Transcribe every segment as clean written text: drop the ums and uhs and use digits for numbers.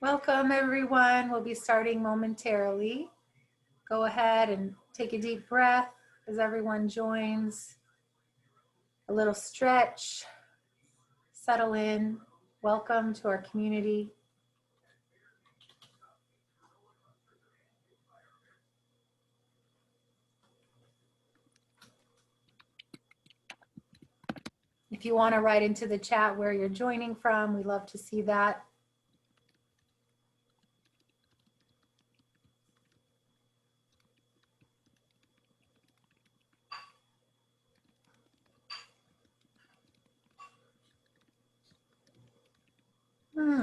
Welcome everyone. We'll be starting momentarily. Go ahead and take a deep breath as everyone joins. A little stretch, settle in. Welcome to our community. If you want to write into the chat where you're joining from, we love to see that.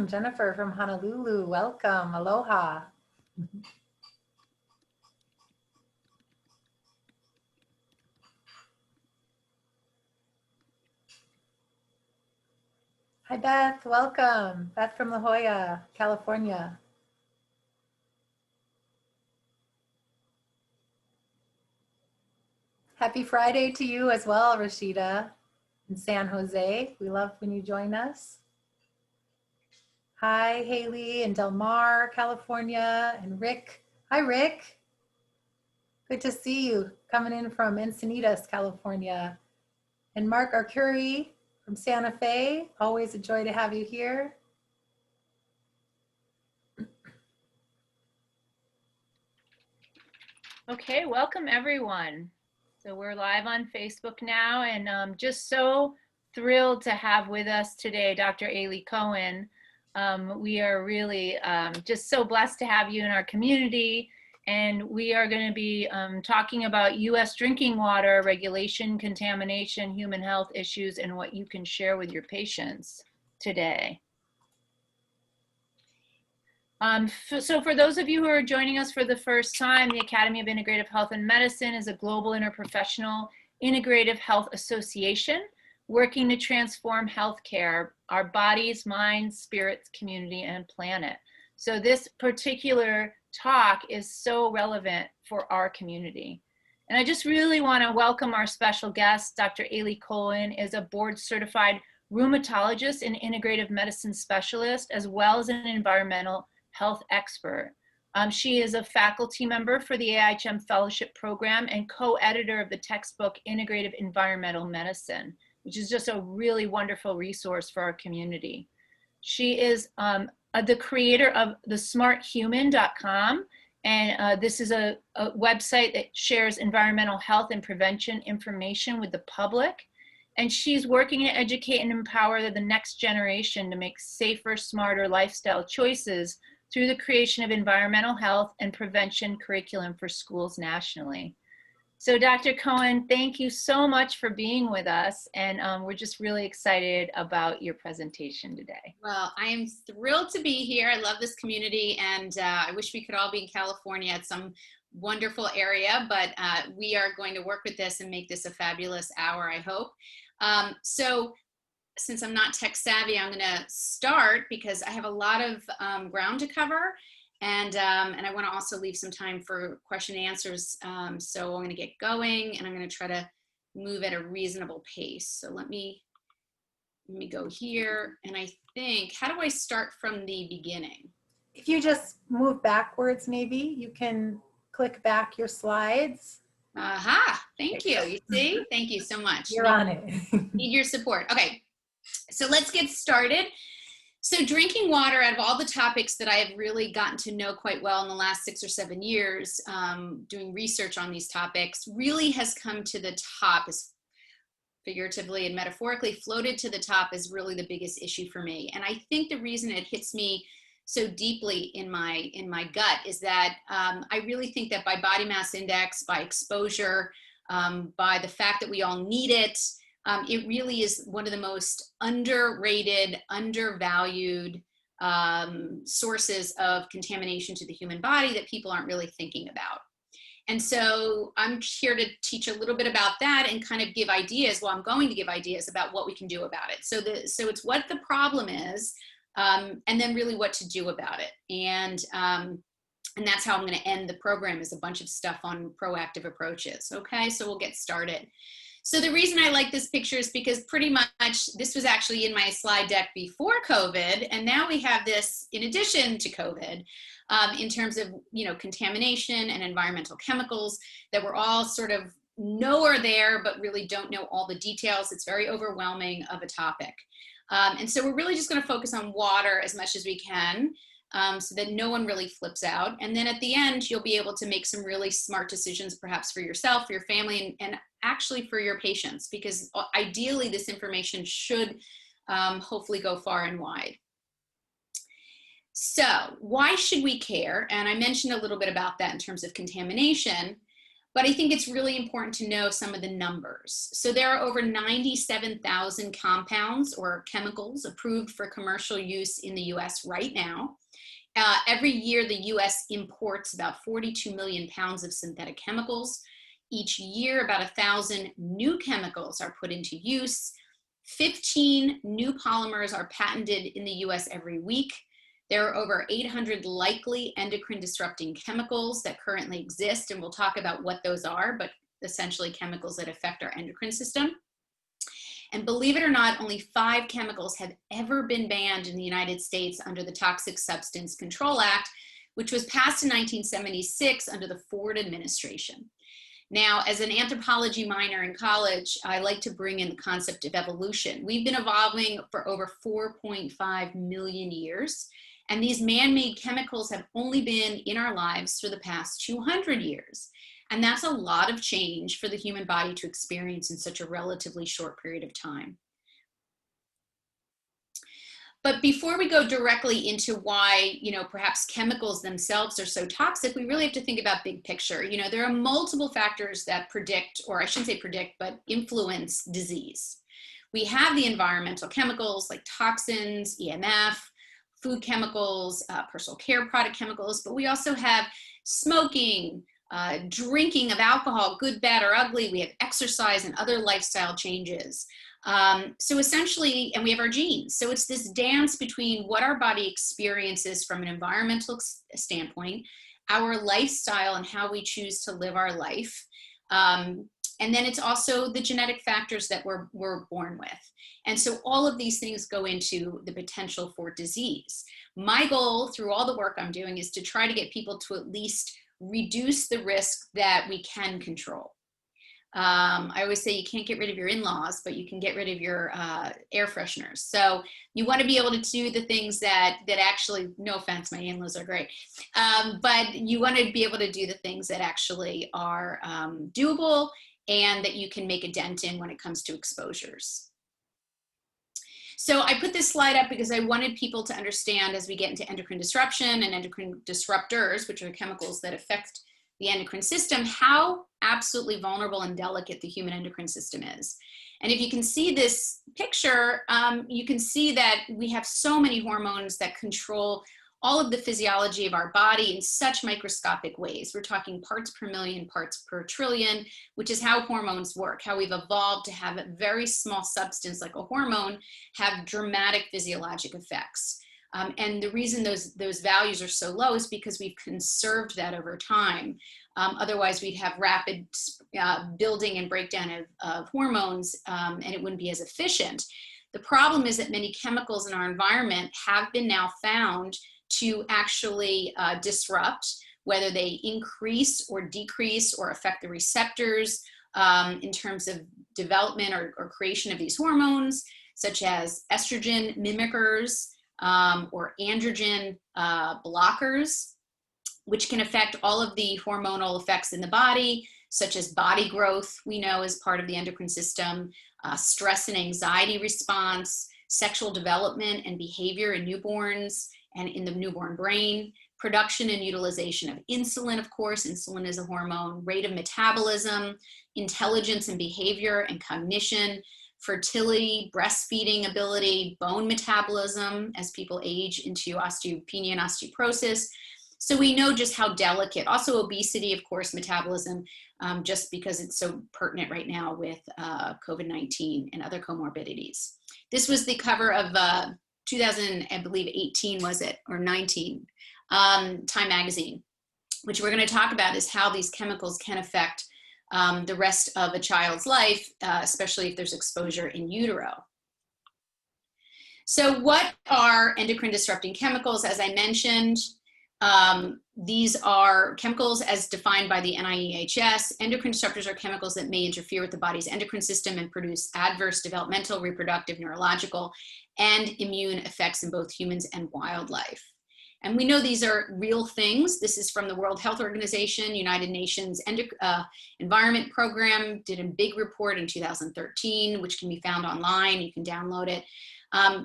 Jennifer from Honolulu, welcome, aloha. Hi Beth, welcome. Beth from La Jolla, California. Happy Friday to you as well, Rashida in San Jose. We love when you join us. Hi, Haley in Del Mar, California, and Rick. Hi, Rick. Good to see you coming in from Encinitas, California. And Mark Arcuri from Santa Fe. Always a joy to have you here. Okay, welcome everyone. So we're live on Facebook now, and just so thrilled to have with us today Dr. Ailey Cohen. We are really just so blessed to have you in our community, and we are going to be talking about U.S. drinking water regulation, contamination, human health issues, and what you can share with your patients today. So for those of you who are joining us for the first time, the Academy of Integrative Health and Medicine is a global interprofessional integrative health association working to transform healthcare, our bodies, minds, spirits, community, and planet. So this particular talk is so relevant for our community. And I just really want to welcome our special guest. Dr. Ailey Cohen is a board certified rheumatologist and integrative medicine specialist, as well as an environmental health expert. She is a faculty member for the AIHM Fellowship Program and co-editor of the textbook Integrative Environmental Medicine, which is just a really wonderful resource for our community. She is the creator of thesmarthuman.com, and this is a website that shares environmental health and prevention information with the public. And she's working to educate and empower the next generation to make safer, smarter lifestyle choices through the creation of environmental health and prevention curriculum for schools nationally. So Dr. Cohen, thank you so much for being with us, and we're just really excited about your presentation today. Well, I am thrilled to be here. I love this community, and I wish we could all be in California at some wonderful area, but we are going to work with this and make this a fabulous hour, I hope. So since I'm not tech savvy, I'm going to start because I have a lot of ground to cover. And I want to also leave some time for question and answers. So I'm going to get going, and I'm going to try to move at a reasonable pace. So let me go here. And I think, how do I start from the beginning? If you just move backwards, maybe you can click back your slides. Aha, thank you. You see? Thank you so much. You're on it. Need your support. Okay, so let's get started. So drinking water, out of all the topics that I have really gotten to know quite well in the last 6 or 7 years, doing research on these topics, really has come to the top, as figuratively and metaphorically floated to the top, is really the biggest issue for me. And I think the reason it hits me so deeply in my gut is that I really think that by body mass index, by exposure, by the fact that we all need it, it really is one of the most underrated, undervalued sources of contamination to the human body that people aren't really thinking about. And so I'm here to teach a little bit about that and kind of give ideas. Well, I'm going to give ideas about what we can do about it. So it's what the problem is, and then really what to do about it. And that's how I'm going to end the program, is a bunch of stuff on proactive approaches. Okay, so we'll get started. So the reason I like this picture is because pretty much this was actually in my slide deck before COVID, and now we have this in addition to COVID, in terms of, you know, contamination and environmental chemicals that we're all sort of know are there, but really don't know all the details. It's very overwhelming of a topic. And so we're really just going to focus on water as much as we can, so that no one really flips out. And then at the end, you'll be able to make some really smart decisions, perhaps for yourself, for your family, and actually for your patients, because ideally this information should hopefully go far and wide. So why should we care? And I mentioned a little bit about that in terms of contamination, but I think it's really important to know some of the numbers. So there are over 97,000 compounds or chemicals approved for commercial use in the US right now. Every year, the US imports about 42 million pounds of synthetic chemicals. Each year, about 1,000 new chemicals are put into use. 15 new polymers are patented in the US every week. There are over 800 likely endocrine disrupting chemicals that currently exist, and we'll talk about what those are, but essentially chemicals that affect our endocrine system. And believe it or not, only 5 chemicals have ever been banned in the United States under the Toxic Substance Control Act, which was passed in 1976 under the Ford administration. Now, as an anthropology minor in college, I like to bring in the concept of evolution. We've been evolving for over 4.5 million years, and these man-made chemicals have only been in our lives for the past 200 years. And that's a lot of change for the human body to experience in such a relatively short period of time. But before we go directly into why, you know, perhaps chemicals themselves are so toxic, we really have to think about big picture. You know, there are multiple factors that predict, or I shouldn't say predict, but influence disease. We have the environmental chemicals like toxins, EMF, food chemicals, personal care product chemicals, but we also have smoking, drinking of alcohol, good, bad, or ugly. We have exercise and other lifestyle changes. So essentially, and we have our genes. So it's this dance between what our body experiences from an environmental standpoint, our lifestyle and how we choose to live our life. And then it's also the genetic factors that we're born with. And so all of these things go into the potential for disease. My goal through all the work I'm doing is to try to get people to at least reduce the risk that we can control. I always say you can't get rid of your in-laws, but you can get rid of your air fresheners. So you want to be able to do the things that actually, no offense, my in-laws are great, but you want to be able to do the things that actually are doable and that you can make a dent in when it comes to exposures. So I put this slide up because I wanted people to understand, as we get into endocrine disruption and endocrine disruptors, which are chemicals that affect the endocrine system, how absolutely vulnerable and delicate the human endocrine system is. And if you can see this picture, you can see that we have so many hormones that control all of the physiology of our body in such microscopic ways. We're talking parts per million, parts per trillion, which is how hormones work, how we've evolved to have a very small substance like a hormone have dramatic physiologic effects. And the reason those values are so low is because we've conserved that over time. Otherwise, we'd have rapid building and breakdown of hormones, and it wouldn't be as efficient. The problem is that many chemicals in our environment have been now found to actually disrupt, whether they increase or decrease or affect the receptors in terms of development or creation of these hormones, such as estrogen mimickers, or androgen blockers, which can affect all of the hormonal effects in the body, such as body growth, we know is part of the endocrine system, stress and anxiety response, sexual development and behavior in newborns and in the newborn brain, production and utilization of insulin, of course, insulin is a hormone, rate of metabolism, intelligence and behavior and cognition, fertility, breastfeeding ability, bone metabolism as people age into osteopenia and osteoporosis. So we know just how delicate. Also obesity, of course, metabolism, just because it's so pertinent right now with COVID-19 and other comorbidities. This was the cover of 2018, was it, or 19, Time magazine, which we're going to talk about is how these chemicals can affect the rest of a child's life, especially if there's exposure in utero. So what are endocrine disrupting chemicals? As I mentioned, these are chemicals as defined by the NIEHS. Endocrine disruptors are chemicals that may interfere with the body's endocrine system and produce adverse developmental, reproductive, neurological, and immune effects in both humans and wildlife. And we know these are real things. This is from the World Health Organization, United Nations Environment Program, did a big report in 2013, which can be found online. You can download it.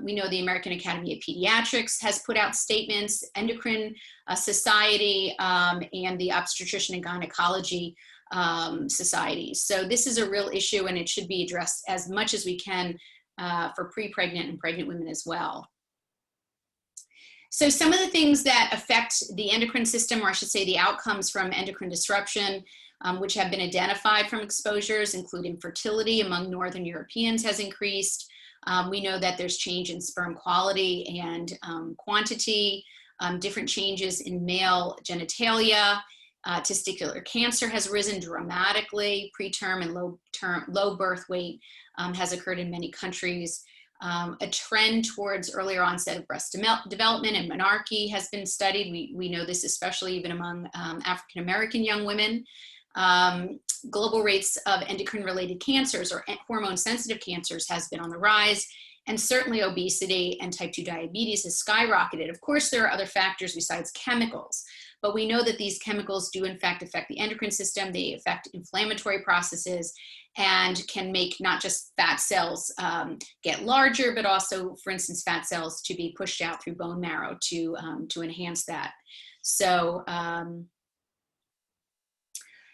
We know the American Academy of Pediatrics has put out statements, Endocrine Society, and the Obstetrician and Gynecology Society. So this is a real issue, and it should be addressed as much as we can for pre-pregnant and pregnant women as well. So some of the things that affect the endocrine system, or I should say the outcomes from endocrine disruption, which have been identified from exposures, include infertility among Northern Europeans has increased. We know that there's change in sperm quality and quantity, different changes in male genitalia, testicular cancer has risen dramatically, preterm and low birth weight has occurred in many countries. A trend towards earlier onset of breast development and menarche has been studied. We know this especially even among African-American young women. Global rates of endocrine-related cancers or hormone-sensitive cancers has been on the rise, and certainly obesity and type 2 diabetes has skyrocketed. Of course, there are other factors besides chemicals, but we know that these chemicals do in fact affect the endocrine system. They affect inflammatory processes and can make not just fat cells get larger, but also, for instance, fat cells to be pushed out through bone marrow to enhance that. So,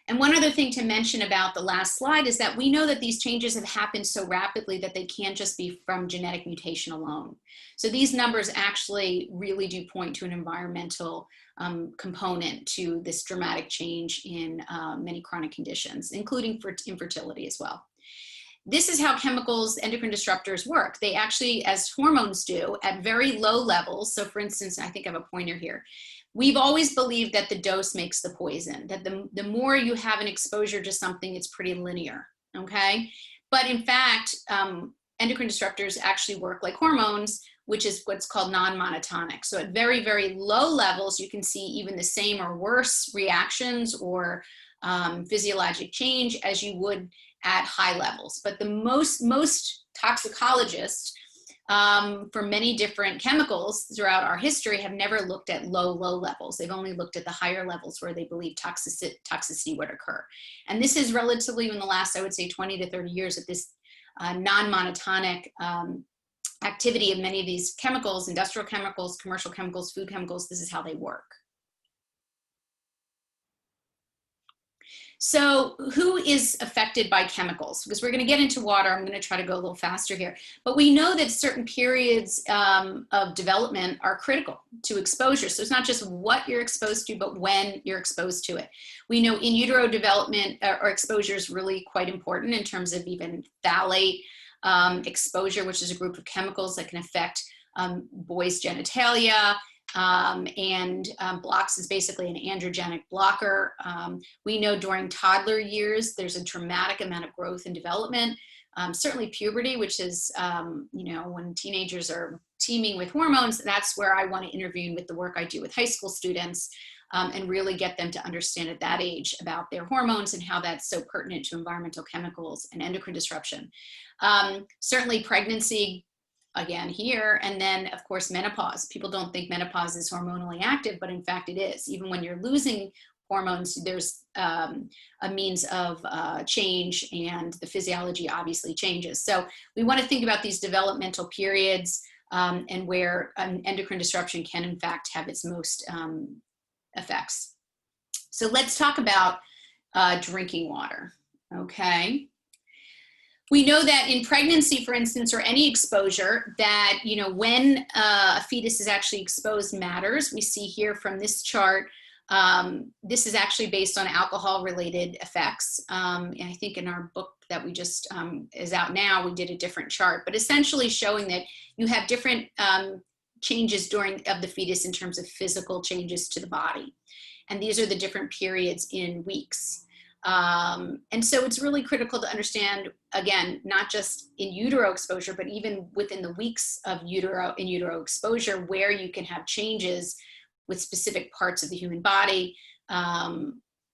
and one other thing to mention about the last slide is that we know that these changes have happened so rapidly that they can't just be from genetic mutation alone. So these numbers actually really do point to an environmental component to this dramatic change in many chronic conditions, including for infertility as well. This is how chemicals, endocrine disruptors work. They actually, as hormones do, at very low levels. So for instance, I think I have a pointer here. We've always believed that the dose makes the poison, that the more you have an exposure to something, it's pretty linear, okay? But in fact, endocrine disruptors actually work like hormones, which is what's called non-monotonic. So at very, very low levels, you can see even the same or worse reactions or physiologic change as you would at high levels. But the most toxicologists for many different chemicals throughout our history have never looked at low levels. They've only looked at the higher levels where they believe toxicity would occur. And this is relatively in the last, I would say, 20 to 30 years of this non-monotonic activity of many of these chemicals, industrial chemicals, commercial chemicals, food chemicals. This is how they work. So who is affected by chemicals? Because we're going to get into water. I'm going to try to go a little faster here. But we know that certain periods of development are critical to exposure. So it's not just what you're exposed to, but when you're exposed to it. We know in utero development or exposure is really quite important in terms of even phthalate exposure, which is a group of chemicals that can affect boys' genitalia. Blocks is basically an androgenic blocker. We know during toddler years, there's a dramatic amount of growth and development. Certainly puberty, which is, when teenagers are teeming with hormones, that's where I want to intervene with the work I do with high school students and really get them to understand at that age about their hormones and how that's so pertinent to environmental chemicals and endocrine disruption. Certainly pregnancy, again here, and then of course menopause. People don't think menopause is hormonally active, but in fact it is. Even when you're losing hormones, there's a means of change, and the physiology obviously changes. So we want to think about these developmental periods and where endocrine disruption can in fact have its most effects. So let's talk about drinking water, okay? We know that in pregnancy, for instance, or any exposure, that when a fetus is actually exposed matters. We see here from this chart, this is actually based on alcohol-related effects. And I think in our book that we just is out now, we did a different chart, but essentially showing that you have different changes of the fetus in terms of physical changes to the body. And these are the different periods in weeks. And so it's really critical to understand, again, not just in utero exposure, but even within the weeks of in utero exposure, where you can have changes with specific parts of the human body.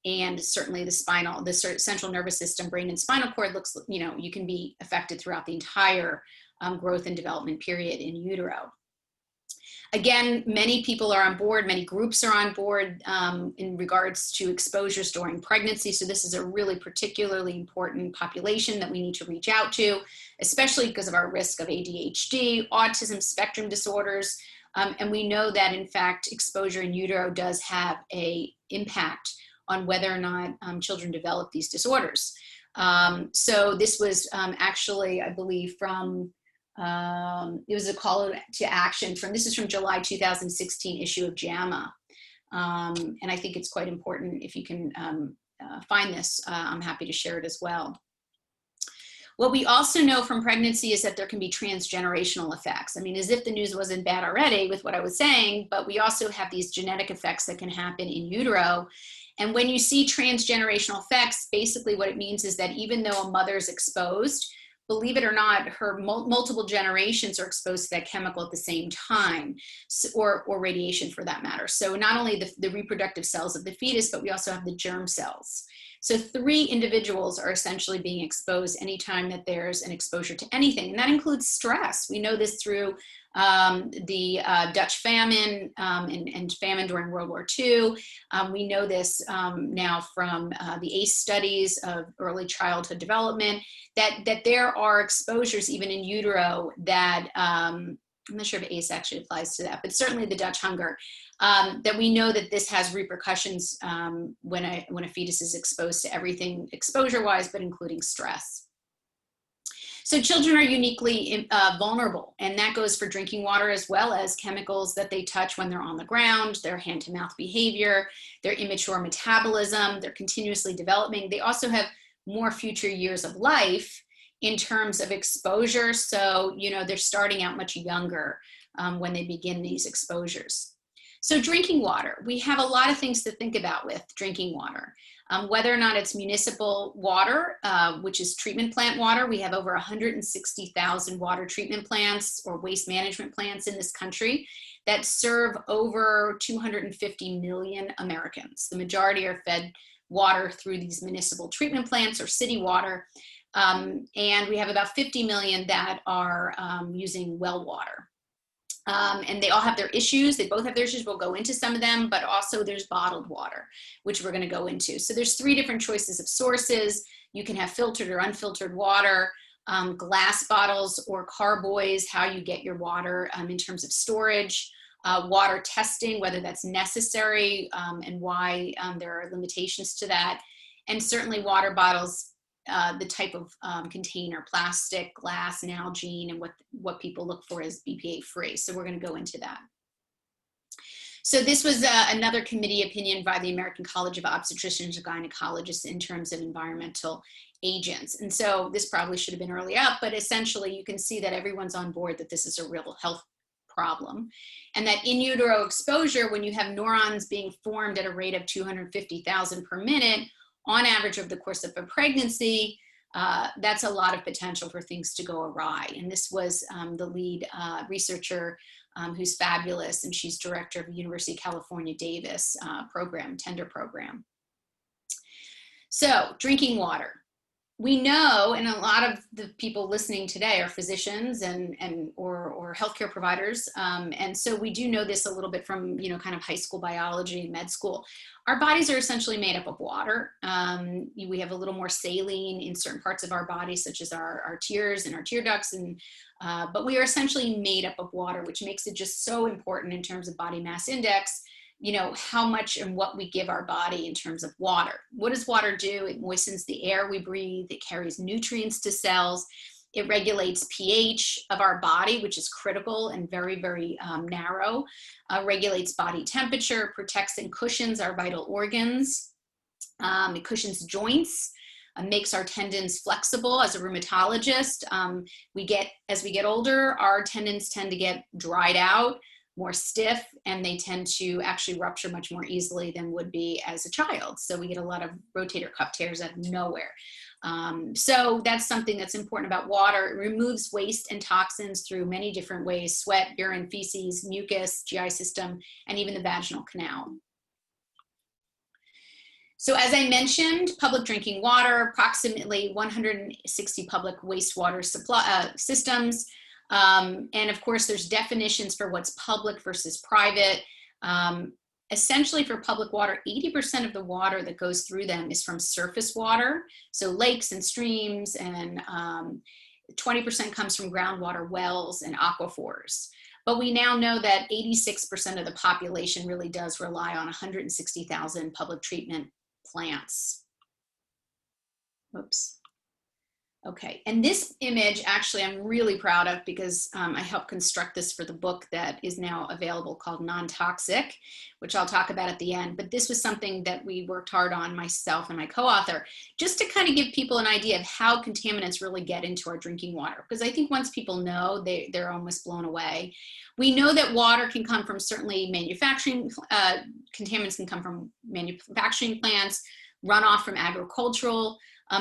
And certainly the central nervous system, brain and spinal cord you can be affected throughout the entire growth and development period in utero. Again, many people are on board, many groups are on board in regards to exposures during pregnancy. So this is a really particularly important population that we need to reach out to, especially because of our risk of ADHD, autism spectrum disorders. And we know that, in fact, exposure in utero does have an impact on whether or not children develop these disorders. So this was actually, I believe, from it was a call to action this is from July 2016 issue of JAMA. And I think it's quite important if you can find this. I'm happy to share it as well. What we also know from pregnancy is that there can be transgenerational effects. I mean, as if the news wasn't bad already with what I was saying, but we also have these genetic effects that can happen in utero. And when you see transgenerational effects, basically what it means is that even though a mother is exposed, believe it or not, her multiple generations are exposed to that chemical at the same time, or radiation for that matter. So not only the reproductive cells of the fetus, but we also have the germ cells. So 3 individuals are essentially being exposed anytime that there's an exposure to anything, and that includes stress. We know this through the Dutch famine and famine during World War II. We know this now from the ACE studies of early childhood development, that there are exposures even in utero that, I'm not sure if ACE actually applies to that, but certainly the Dutch hunger, that we know that this has repercussions when a fetus is exposed to everything exposure-wise, but including stress. So children are uniquely vulnerable, and that goes for drinking water as well as chemicals that they touch when they're on the ground, their hand-to-mouth behavior, their immature metabolism, they're continuously developing. They also have more future years of life in terms of exposure. So, they're starting out much younger when they begin these exposures. So drinking water, we have a lot of things to think about with drinking water. Whether or not it's municipal water, which is treatment plant water. We have over 160,000 water treatment plants or waste management plants in this country that serve over 250 million Americans. The majority are fed water through these municipal treatment plants or city water. And we have about 50 million that are using well water. And they all have their issues. They both have their issues. We'll go into some of them, but also there's bottled water, which we're going to go into. So there's 3 different choices of sources. You can have filtered or unfiltered water, glass bottles or carboys, how you get your water in terms of storage, water testing, whether that's necessary and why there are limitations to that. And certainly water bottles, the type of container, plastic, glass, Nalgene, and what people look for is BPA free. So we're going to go into that. So this was another committee opinion by the American College of Obstetricians and Gynecologists in terms of environmental agents. And so this probably should have been early up, but essentially you can see that everyone's on board that this is a real health problem. And that in utero exposure, when you have neurons being formed at a rate of 250,000 per minute, on average over the course of a pregnancy, that's a lot of potential for things to go awry. And this was the lead researcher who's fabulous, and she's director of the University of California, Davis Tender program. So drinking water. We know, and a lot of the people listening today are physicians or healthcare providers, and so we do know this a little bit from kind of high school biology and med school. Our bodies are essentially made up of water. We have a little more saline in certain parts of our body, such as our tears and our tear ducts, but we are essentially made up of water, which makes it just so important in terms of body mass index. How much and what we give our body in terms of water. What does water do? It moistens the air we breathe. It carries nutrients to cells. It regulates pH of our body, which is critical and very, very narrow. Regulates body temperature, protects and cushions our vital organs. It cushions joints, makes our tendons flexible. As a rheumatologist, as we get older, our tendons tend to get dried out. more stiff, and they tend to actually rupture much more easily than would be as a child. So we get a lot of rotator cuff tears out of nowhere. So that's something that's important about water. It removes waste and toxins through many different ways: sweat, urine, feces, mucus, GI system, and even the vaginal canal. So as I mentioned, public drinking water, approximately 160 public wastewater supply systems. And of course, there's definitions for what's public versus private. Essentially for public water, 80% of the water that goes through them is from surface water. So lakes and streams, and 20% comes from groundwater wells and aquifers. But we now know that 86% of the population really does rely on 160,000 public treatment plants. Oops. Okay, and this image actually I'm really proud of, because I helped construct this for the book that is now available called Non-Toxic, which I'll talk about at the end. But this was something that we worked hard on, myself and my co-author, just to kind of give people an idea of how contaminants really get into our drinking water. Because I think once people know, they're almost blown away. We know that water can come from certainly manufacturing, contaminants can come from manufacturing plants, runoff from agricultural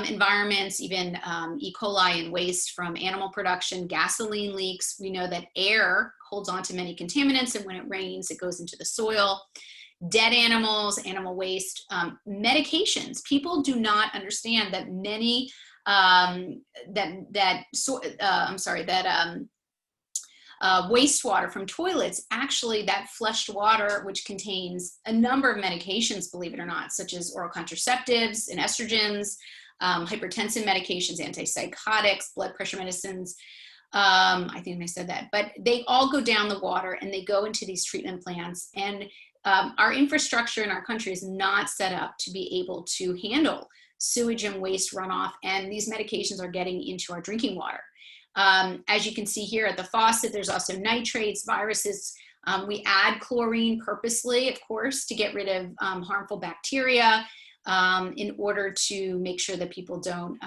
environments, even E. coli and waste from animal production, gasoline leaks. We know that air holds on to many contaminants, and when it rains, it goes into the soil. Dead animals, animal waste, medications. People do not understand that many wastewater from toilets, actually that flushed water, which contains a number of medications, believe it or not, such as oral contraceptives and estrogens, hypertensive medications, antipsychotics, blood pressure medicines. I think I said that, but they all go down the water and they go into these treatment plants. And our infrastructure in our country is not set up to be able to handle sewage and waste runoff. And these medications are getting into our drinking water. As you can see here at the faucet, there's also nitrates, viruses. We add chlorine purposely, of course, to get rid of harmful bacteria, in order to make sure that people don't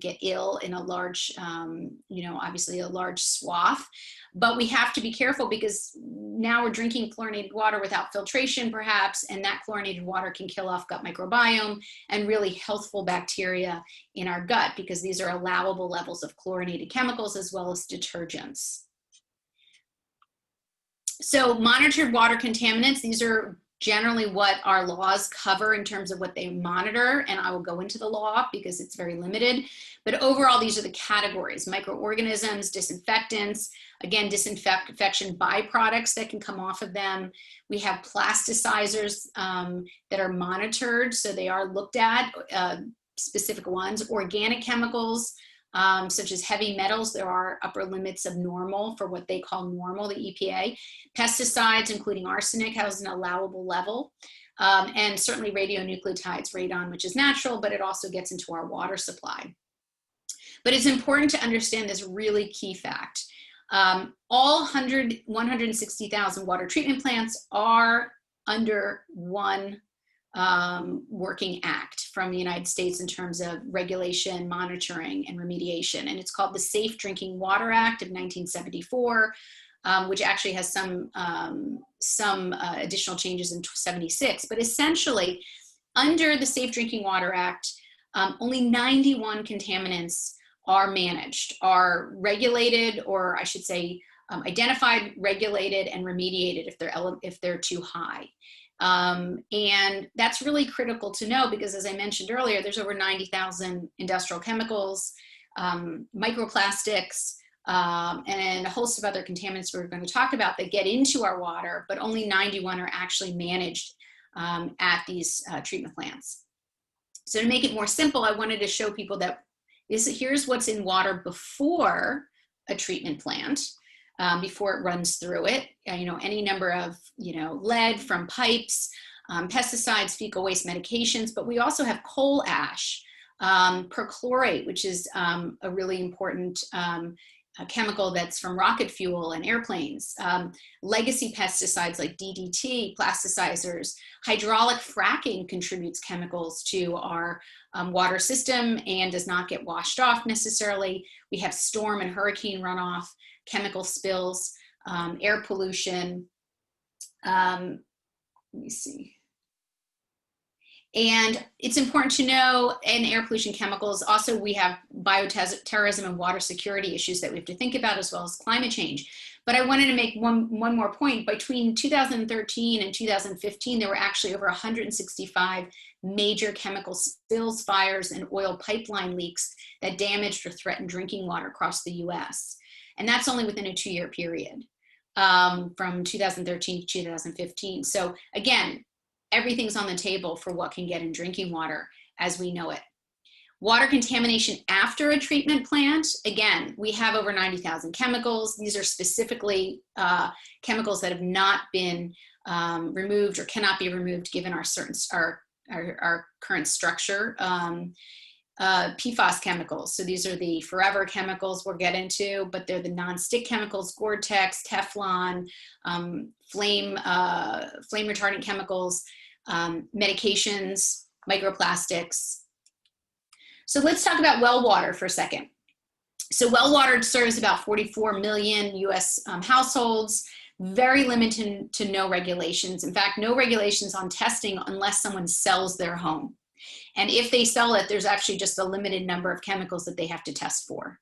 get ill in a large, obviously a large swath. But we have to be careful, because now we're drinking chlorinated water without filtration, perhaps, and that chlorinated water can kill off gut microbiome and really healthful bacteria in our gut, because these are allowable levels of chlorinated chemicals as well as detergents. So monitored water contaminants, these are generally what our laws cover in terms of what they monitor, and I will go into the law because it's very limited. But overall, these are the categories: microorganisms, disinfectants, again, disinfection byproducts that can come off of them. We have plasticizers that are monitored, so they are looked at, specific ones. Organic chemicals, such as heavy metals, there are upper limits of normal for what they call normal, the EPA. Pesticides, including arsenic, has an allowable level. And certainly radionuclides, radon, which is natural, but it also gets into our water supply. But it's important to understand this really key fact. All 160,000 water treatment plants are under one working act from the United States in terms of regulation, monitoring, and remediation. And it's called the Safe Drinking Water Act of 1974, which actually has some additional changes in 76. But essentially, under the Safe Drinking Water Act, only 91 contaminants are managed, are regulated, or I should say identified, regulated, and remediated if they're too high. And that's really critical to know, because as I mentioned earlier, there's over 90,000 industrial chemicals, microplastics, and a host of other contaminants we're going to talk about that get into our water, but only 91 are actually managed at these treatment plants. So to make it more simple, I wanted to show people that here's what's in water before a treatment plant. Before it runs through it, any number of, lead from pipes, pesticides, fecal waste medications, but we also have coal ash, perchlorate, which is a really important chemical that's from rocket fuel and airplanes, legacy pesticides like DDT, plasticizers, hydraulic fracking contributes chemicals to our water system and does not get washed off necessarily. We have storm and hurricane runoff, chemical spills, air pollution, Let me see. And it's important to know in air pollution chemicals, also we have bioterrorism and water security issues that we have to think about, as well as climate change. But I wanted to make one more point. Between 2013 and 2015, there were actually over 165 major chemical spills, fires, and oil pipeline leaks that damaged or threatened drinking water across the US. And that's only within a 2-year period, from 2013 to 2015. So again, everything's on the table for what can get in drinking water as we know it. Water contamination after a treatment plant, again, we have over 90,000 chemicals. These are specifically chemicals that have not been removed or cannot be removed given our current structure. Pfas chemicals, so these are the forever chemicals we'll get into, but they're the non-stick chemicals, Gore-Tex, Teflon, flame retardant chemicals, medications, microplastics. So let's talk about well water for a second. So well water serves about 44 million US households, very limited to no regulations. In fact, no regulations on testing unless someone sells their home. And if they sell it, there's actually just a limited number of chemicals that they have to test for.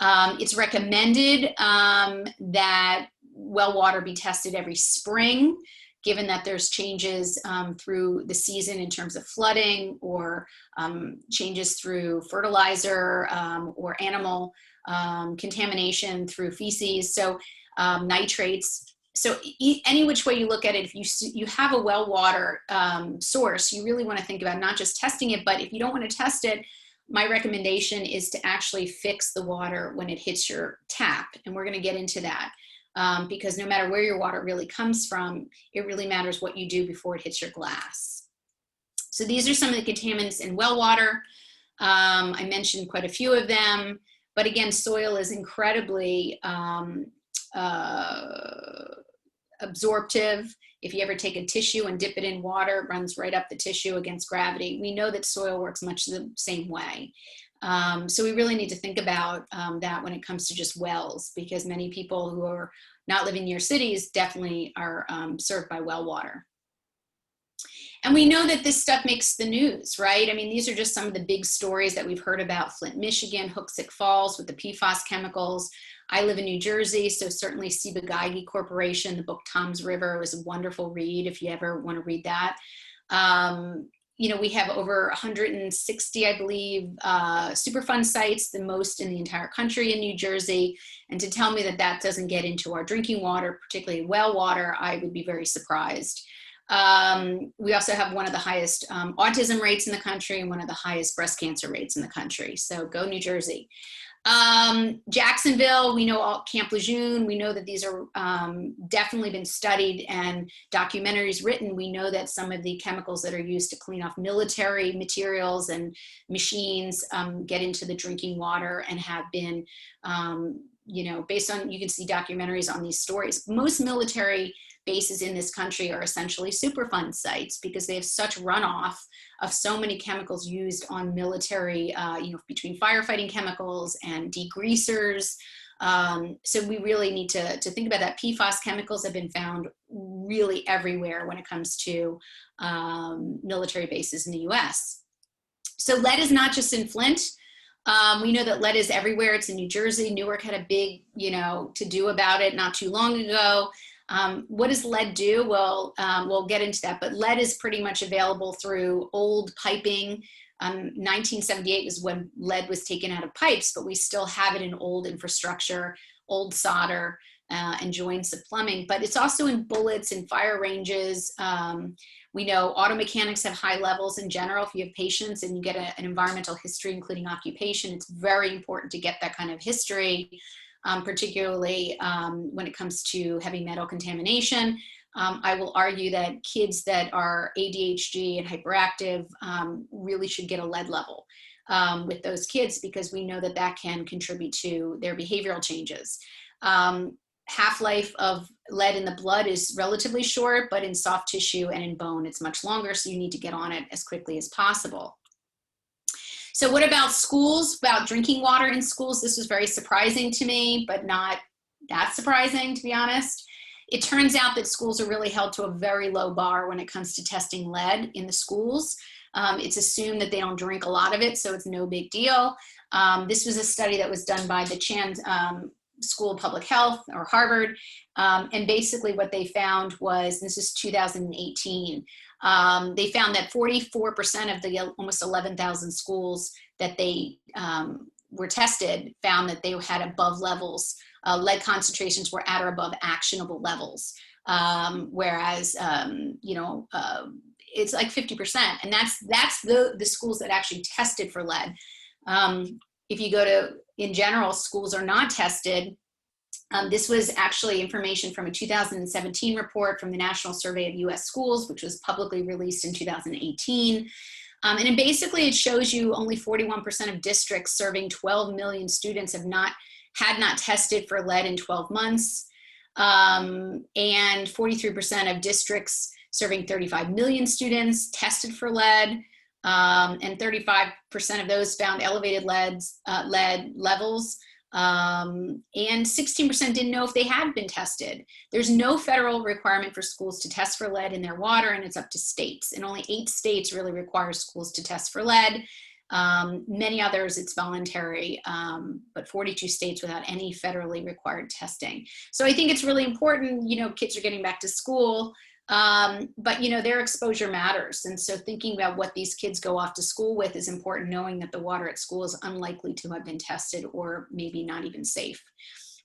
It's recommended that well water be tested every spring, given that there's changes through the season in terms of flooding or changes through fertilizer or animal contamination through feces, so nitrates. So any which way you look at it, if you have a well water source, you really want to think about not just testing it, but if you don't want to test it, my recommendation is to actually fix the water when it hits your tap. And we're going to get into that because no matter where your water really comes from, it really matters what you do before it hits your glass. So these are some of the contaminants in well water. I mentioned quite a few of them, but again, soil is incredibly absorptive. If you ever take a tissue and dip it in water, it runs right up the tissue against gravity. We know that soil works much the same way. So we really need to think about that when it comes to just wells, because many people who are not living near cities definitely are served by well water. And we know that this stuff makes the news, right? I mean, these are just some of the big stories that we've heard about. Flint, Michigan, Hoosick Falls with the PFAS chemicals. I live in New Jersey, so certainly Ciba-Geigy Corporation, the book Tom's River was a wonderful read if you ever want to read that. You know, we have over 160, I believe, Superfund sites, the most in the entire country in New Jersey. And to tell me that that doesn't get into our drinking water, particularly well water, I would be very surprised. We also have one of the highest autism rates in the country and one of the highest breast cancer rates in the country. So go New Jersey. Jacksonville, we know Camp Lejeune, we know that these are definitely been studied and documentaries written. We know that some of the chemicals that are used to clean off military materials and machines get into the drinking water and have been, you know, based on, you can see documentaries on these stories. Most military bases in this country are essentially Superfund sites because they have such runoff of so many chemicals used on military, you know, between firefighting chemicals and degreasers. So we really need to think about that. PFAS chemicals have been found really everywhere when it comes to military bases in the US. So lead is not just in Flint. We know that lead is everywhere. It's in New Jersey. Newark had a big, you know, to-do about it not too long ago. What does lead do? Well, we'll get into that, but lead is pretty much available through old piping. 1978 is when lead was taken out of pipes, but we still have it in old infrastructure, old solder, and joints of plumbing, but it's also in bullets and fire ranges. We know auto mechanics have high levels in general. If you have patients and you get an environmental history, including occupation, it's very important to get that kind of history. Particularly when it comes to heavy metal contamination. I will argue that kids that are ADHD and hyperactive really should get a lead level with those kids because we know that that can contribute to their behavioral changes. Half-life of lead in the blood is relatively short, but in soft tissue and in bone, it's much longer, so you need to get on it as quickly as possible. So what about schools, about drinking water in schools? This was very surprising to me, but not that surprising, to be honest. It turns out that schools are really held to a very low bar when it comes to testing lead in the schools. It's assumed that they don't drink a lot of it, so it's no big deal. This was a study that was done by the Chan School of Public Health, or Harvard, and basically what they found was, this is 2018, they found that 44% of the almost 11,000 schools that they were tested found that they had above levels. Lead concentrations were at or above actionable levels, whereas it's like 50%, and that's the schools that actually tested for lead. If you go to, in general, schools are not tested. This was actually information from a 2017 report from the National Survey of U.S. Schools, which was publicly released in 2018. And basically it shows you only 41% of districts serving 12 million students had not tested for lead in 12 months. And 43% of districts serving 35 million students tested for lead. And 35% of those found elevated lead levels. And 16% didn't know if they had been tested. There's no federal requirement for schools to test for lead in their water, and it's up to states. And only 8 states really require schools to test for lead. Many others, it's voluntary, but 42 states without any federally required testing. So I think it's really important, kids are getting back to school, but their exposure matters. And so thinking about what these kids go off to school with is important, knowing that the water at school is unlikely to have been tested or maybe not even safe.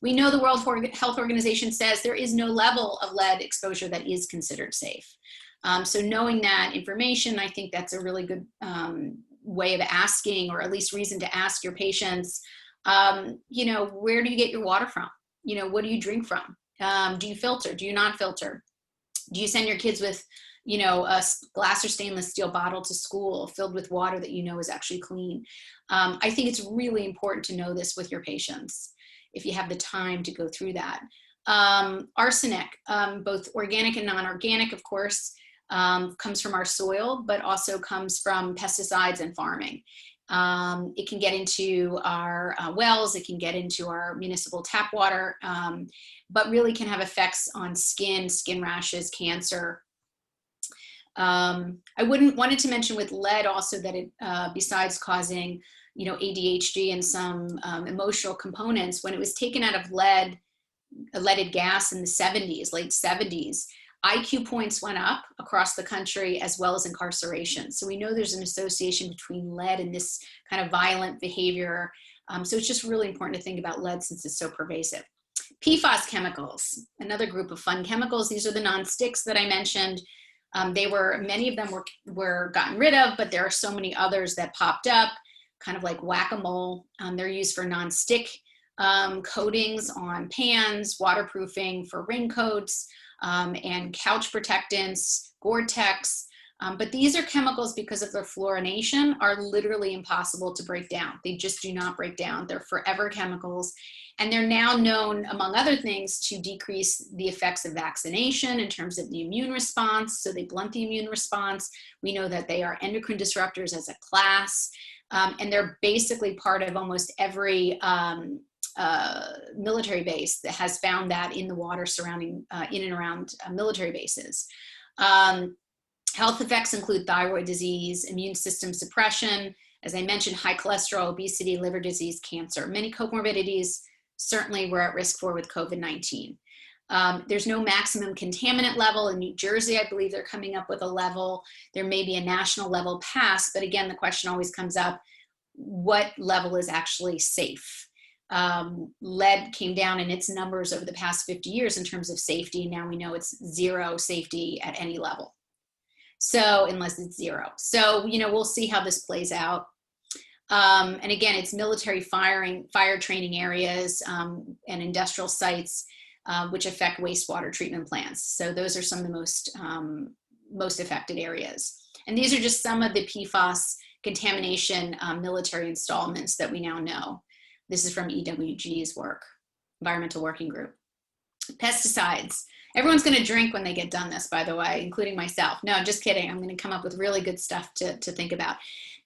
We know the World Health Organization says there is no level of lead exposure that is considered safe. So knowing that information, I think that's a really good way of asking, or at least reason to ask your patients, where do you get your water from? What do you drink from? Do you filter? Do you not filter? Do you send your kids with, a glass or stainless steel bottle to school filled with water that is actually clean? I think it's really important to know this with your patients if you have the time to go through that. Arsenic, both organic and non-organic, of course, comes from our soil, but also comes from pesticides and farming. It can get into our wells, it can get into our municipal tap water, but really can have effects on skin rashes, cancer. I wanted to mention with lead also that it, besides causing, ADHD and some emotional components, when it was taken out of leaded gas in the 70s, late 70s, IQ points went up across the country as well as incarceration. So we know there's an association between lead and this kind of violent behavior. So it's just really important to think about lead since it's so pervasive. Pfas chemicals, another group of fun chemicals. These are the non-sticks that I mentioned. Many of them were gotten rid of, but there are so many others that popped up, kind of like whack-a-mole. They're used for non-stick coatings on pans, waterproofing for raincoats, and couch protectants, Gore-Tex. But these are chemicals, because of their fluorination, are literally impossible to break down. They just do not break down. They're forever chemicals. And they're now known, among other things, to decrease the effects of vaccination in terms of the immune response. So they blunt the immune response. We know that they are endocrine disruptors as a class. And they're basically part of almost every military base that has found that in the water surrounding, in and around military bases. Health effects include thyroid disease, immune system suppression, as I mentioned, high cholesterol, obesity, liver disease, cancer. Many comorbidities certainly we're at risk for with COVID-19. There's no maximum contaminant level. In New Jersey, I believe they're coming up with a level. There may be a national level passed, but again, the question always comes up, what level is actually safe? Lead came down in its numbers over the past 50 years in terms of safety. Now we know it's zero safety at any level. So unless it's zero. So, we'll see how this plays out. And again, it's military fire training areas, and industrial sites, which affect wastewater treatment plants. So those are some of the most affected areas. And these are just some of the PFAS contamination military installments that we now know. This is from EWG's work, Environmental Working Group. Pesticides. Everyone's going to drink when they get done this, by the way, including myself. No, just kidding. I'm going to come up with really good stuff to think about.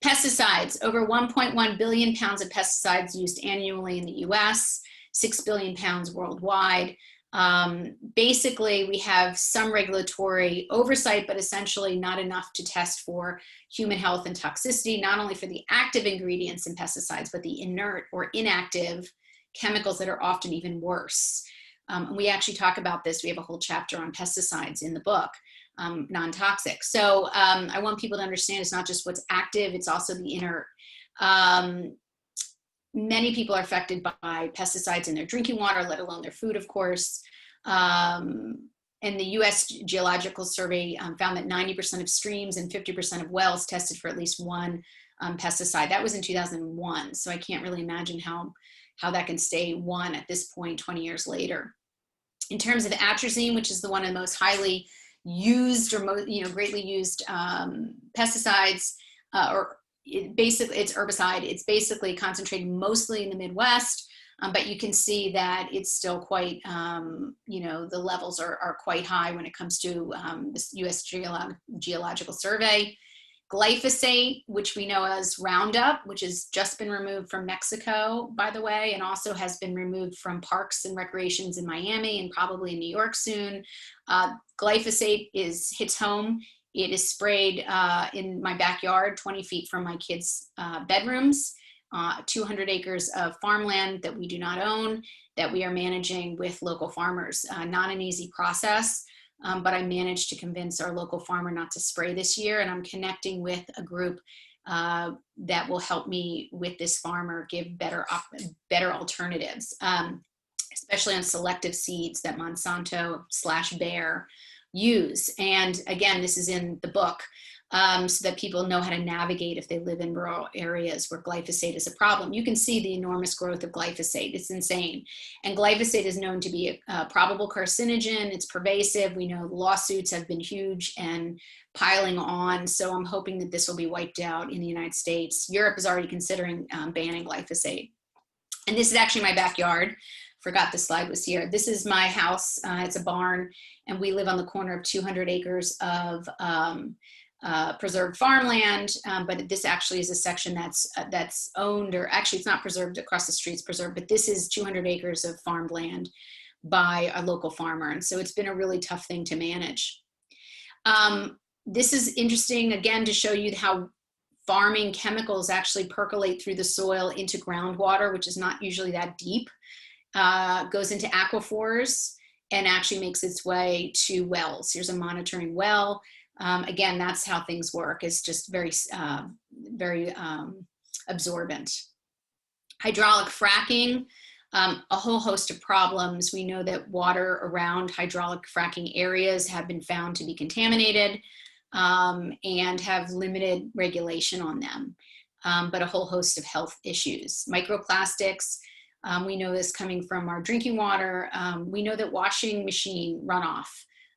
Pesticides. Over 1.1 billion pounds of pesticides used annually in the US, 6 billion pounds worldwide. Basically, we have some regulatory oversight, but essentially not enough to test for human health and toxicity, not only for the active ingredients in pesticides, but the inert or inactive chemicals that are often even worse. And we actually talk about this. We have a whole chapter on pesticides in the book, non-toxic. So I want people to understand it's not just what's active, it's also the inert. Many people are affected by pesticides in their drinking water, let alone their food, of course. And the US Geological Survey found that 90% of streams and 50% of wells tested for at least one pesticide. That was in 2001. So I can't really imagine how that can stay one at this point, 20 years later. In terms of atrazine, which is the one of the most highly used or greatly used pesticides, it's herbicide. It's basically concentrated mostly in the Midwest, but you can see that it's still quite, the levels are quite high when it comes to this US Geological Survey. Glyphosate, which we know as Roundup, which has just been removed from Mexico, by the way, and also has been removed from parks and recreations in Miami and probably in New York soon. Glyphosate hits home. It is sprayed in my backyard, 20 feet from my kids' bedrooms, 200 acres of farmland that we do not own, that we are managing with local farmers. Not an easy process. But I managed to convince our local farmer not to spray this year, and I'm connecting with a group that will help me with this farmer give better alternatives, especially on selective seeds that Monsanto/Bayer use. And again, this is in the book, so that people know how to navigate if they live in rural areas where glyphosate is a problem. You can see the enormous growth of glyphosate. It's insane. And glyphosate is known to be a probable carcinogen. It's pervasive. We know lawsuits have been huge and piling on. So I'm hoping that this will be wiped out in the United States. Europe is already considering banning glyphosate. And this is actually my backyard. Forgot the slide was here. This is my house. It's a barn, and we live on the corner of 200 acres of preserved farmland, but this actually is a section that's owned, or actually it's not preserved across the street, it's preserved, but this is 200 acres of farmed land by a local farmer. And so it's been a really tough thing to manage. This is interesting, again, to show you how farming chemicals actually percolate through the soil into groundwater, which is not usually that deep, goes into aquifers and actually makes its way to wells. Here's a monitoring well. Again, that's how things work. It's just very absorbent. Hydraulic fracking, a whole host of problems. We know that water around hydraulic fracking areas have been found to be contaminated and have limited regulation on them, but a whole host of health issues. Microplastics, we know this coming from our drinking water. We know that washing machine runoff,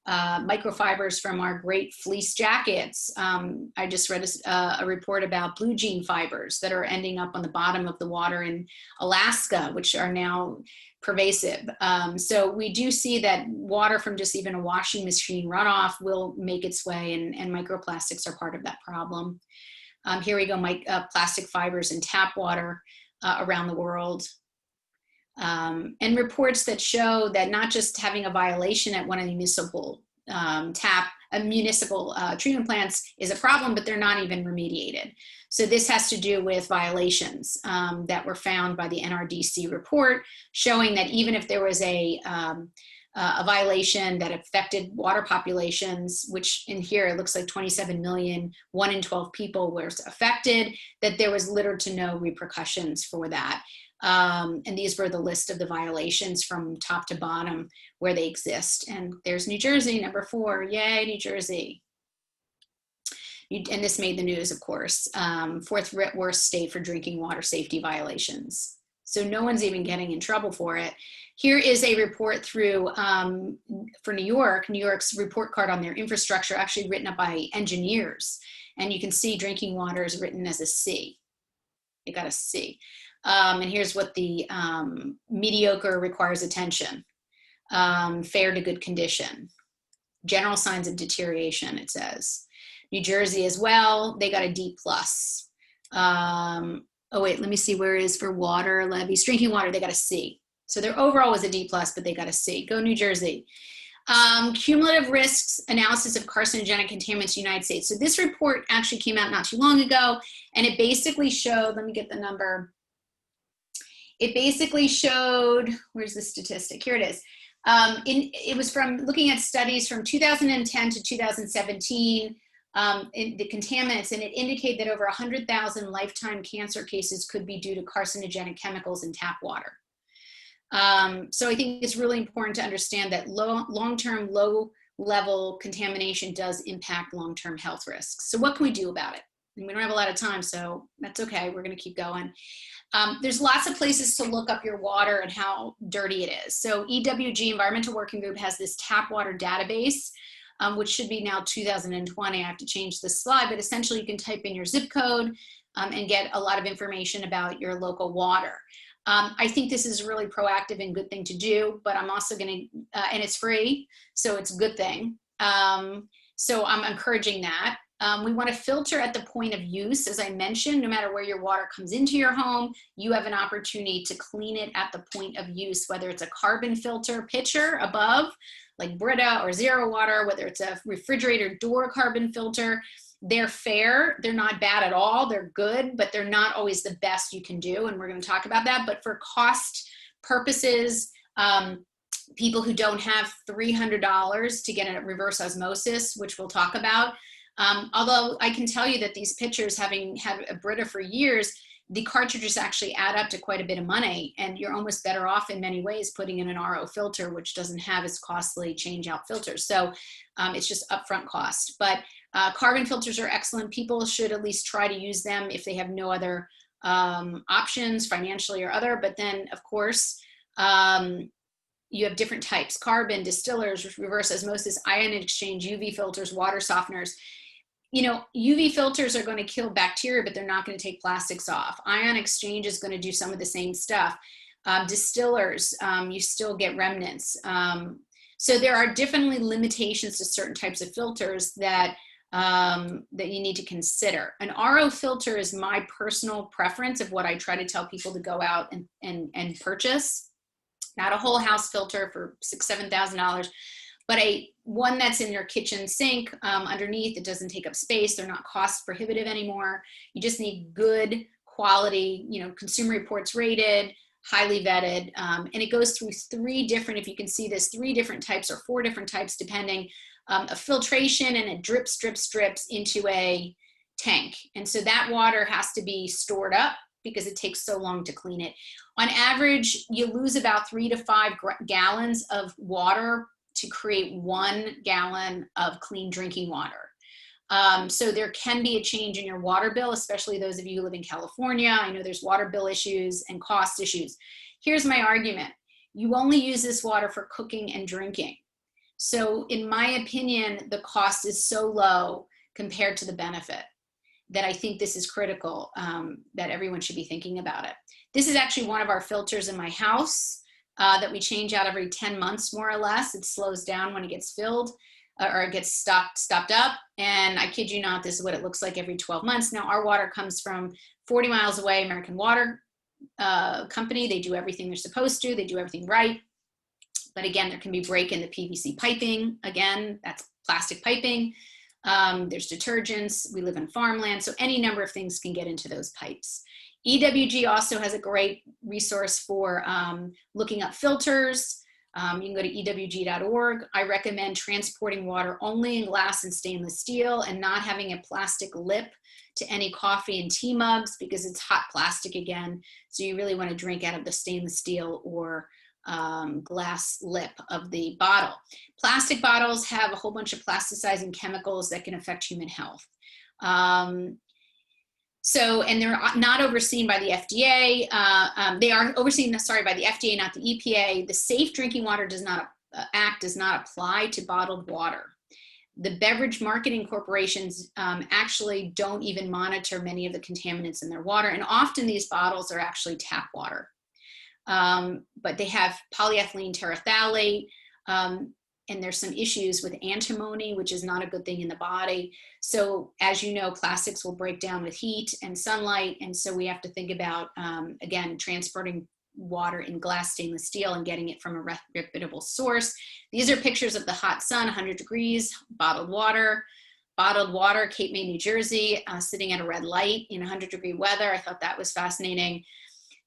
microfibers from our great fleece jackets. I just read a report about blue jean fibers that are ending up on the bottom of the water in Alaska, which are now pervasive. So we do see that water from just even a washing machine runoff will make its way, and microplastics are part of that problem. Here we go, plastic fibers in tap water around the world. And reports that show that not just having a violation at one of the municipal treatment plants is a problem, but they're not even remediated. So this has to do with violations that were found by the NRDC report, showing that even if there was a violation that affected water populations, which in here it looks like 27 million, 1 in 12 people were affected, that there was little to no repercussions for that. And these were the list of the violations from top to bottom where they exist. And there's New Jersey, number 4. Yay, New Jersey. And this made the news, of course. 4th worst state for drinking water safety violations. So no one's even getting in trouble for it. Here is a report through for New York's report card on their infrastructure, actually written up by engineers. And you can see drinking water is written as a C. It got a C. And here's what the mediocre requires attention, fair to good condition, general signs of deterioration, it says. New Jersey as well, they got a D+. Oh wait, let me see where it is for water levies. Drinking water, they got a C. So their overall was a D+, but they got a C. Go New Jersey. Cumulative risks analysis of carcinogenic contaminants in the United States. So this report actually came out not too long ago, and it basically showed, let me get the number. It basically showed, where's the statistic? Here it is. It was from looking at studies from 2010 to 2017 in the contaminants, and it indicated that over 100,000 lifetime cancer cases could be due to carcinogenic chemicals in tap water. So I think it's really important to understand that long-term, low-level contamination does impact long-term health risks. So what can we do about it? And we don't have a lot of time, so that's okay. We're going to keep going. There's lots of places to look up your water and how dirty it is. So EWG, Environmental Working Group, has this tap water database, which should be now 2020. I have to change this slide, but essentially you can type in your zip code and get a lot of information about your local water. I think this is a really proactive and good thing to do, but I'm also going to, and it's free, so it's a good thing. So I'm encouraging that. We want to filter at the point of use. As I mentioned, no matter where your water comes into your home, you have an opportunity to clean it at the point of use, whether it's a carbon filter pitcher above, like Brita or Zero Water, whether it's a refrigerator door carbon filter. They're fair. They're not bad at all. They're good, but they're not always the best you can do. And we're going to talk about that. But for cost purposes, people who don't have $300 to get a reverse osmosis, which we'll talk about, although I can tell you that these pitchers, having had a Brita for years, the cartridges actually add up to quite a bit of money, and you're almost better off in many ways putting in an RO filter, which doesn't have as costly change out filters. So it's just upfront cost. But carbon filters are excellent. People should at least try to use them if they have no other options financially or other. But then, of course, you have different types: carbon, distillers, reverse osmosis, ion exchange, UV filters, water softeners. You know, UV filters are going to kill bacteria, but they're not going to take plastics off. Ion exchange is going to do some of the same stuff. Distillers, you still get remnants. So there are definitely limitations to certain types of filters that you need to consider. An RO filter is my personal preference of what I try to tell people to go out and purchase. Not a whole house filter for $6,000, $7,000. But one that's in your kitchen sink underneath. It doesn't take up space. They're not cost prohibitive anymore. You just need good quality, you know, Consumer Reports rated, highly vetted. And it goes through three different, if you can see this, 3 different types or 4 different types depending, of filtration, and it drips into a tank. And so that water has to be stored up because it takes so long to clean it. On average, you lose about 3 to 5 gallons of water to create 1 gallon of clean drinking water. So there can be a change in your water bill, especially those of you who live in California. I know there's water bill issues and cost issues. Here's my argument. You only use this water for cooking and drinking. So in my opinion, the cost is so low compared to the benefit that I think this is critical, that everyone should be thinking about it. This is actually one of our filters in my house. That we change out every 10 months, more or less. It slows down when it gets filled or it gets stopped up. And I kid you not, this is what it looks like every 12 months. Now, our water comes from 40 miles away, American Water Company. They do everything they're supposed to. They do everything right. But again, there can be break in the PVC piping. Again, that's plastic piping. There's detergents. We live in farmland. So any number of things can get into those pipes. EWG also has a great resource for looking up filters. You can go to ewg.org. I recommend transporting water only in glass and stainless steel and not having a plastic lip to any coffee and tea mugs because it's hot plastic again. So you really want to drink out of the stainless steel or glass lip of the bottle. Plastic bottles have a whole bunch of plasticizing chemicals that can affect human health. And they're not overseen by the FDA. They are overseen, by the FDA, not the EPA. The Safe Drinking Water Act does not apply to bottled water. The beverage marketing corporations actually don't even monitor many of the contaminants in their water. And often these bottles are actually tap water. But they have polyethylene terephthalate, and there's some issues with antimony, which is not a good thing in the body. So as you know, plastics will break down with heat and sunlight. And so we have to think about, again, transporting water in glass stainless steel and getting it from a reputable source. These are pictures of the hot sun, 100 degrees, bottled water, Cape May, New Jersey, sitting at a red light in 100-degree weather. I thought that was fascinating.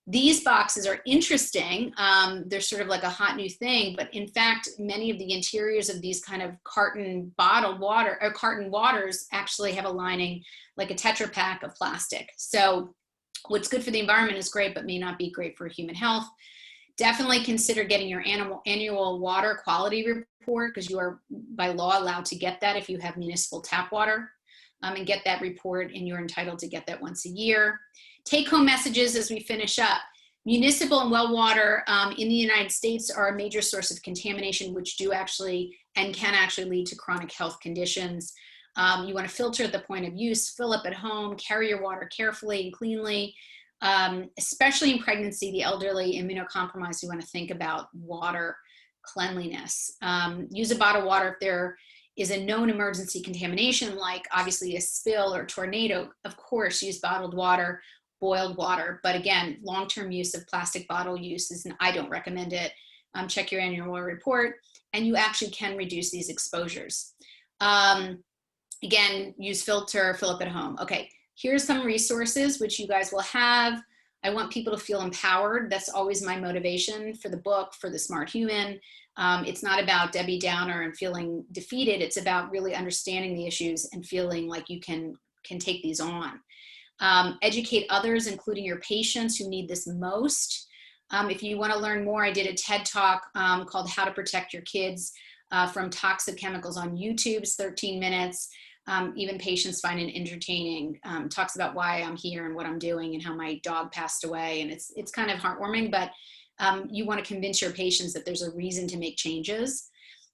These boxes are interesting. They're sort of like a hot new thing, but in fact, many of the interiors of these kind of carton bottled water or carton waters actually have a lining like a Tetra Pak of plastic. So what's good for the environment is great, but may not be great for human health. Definitely consider getting your annual water quality report, because you are by law allowed to get that if you have municipal tap water, and get that report, and you're entitled to get that once a year. Take home messages as we finish up. Municipal and well water in the United States are a major source of contamination, which do actually and can actually lead to chronic health conditions. You want to filter at the point of use, fill up at home, carry your water carefully and cleanly, especially in pregnancy, the elderly, immunocompromised. You want to think about water cleanliness. Use a bottled water if there is a known emergency contamination, like obviously a spill or tornado. Of course, use bottled water, boiled water. But again, long-term use of plastic bottle use is, I don't recommend it. Check your annual report, and you actually can reduce these exposures. Again, use filter, fill up at home. Okay, here's some resources which you guys will have. I want people to feel empowered. That's always my motivation for the book, for The Smart Human. It's not about Debbie Downer and feeling defeated. It's about really understanding the issues and feeling like you can take these on. Educate others, including your patients who need this most. If you want to learn more, I did a TED Talk called How to Protect Your Kids from Toxic Chemicals on YouTube. It's 13 minutes. Even patients find it entertaining. Talks about why I'm here and what I'm doing and how my dog passed away. And it's kind of heartwarming, but you want to convince your patients that there's a reason to make changes.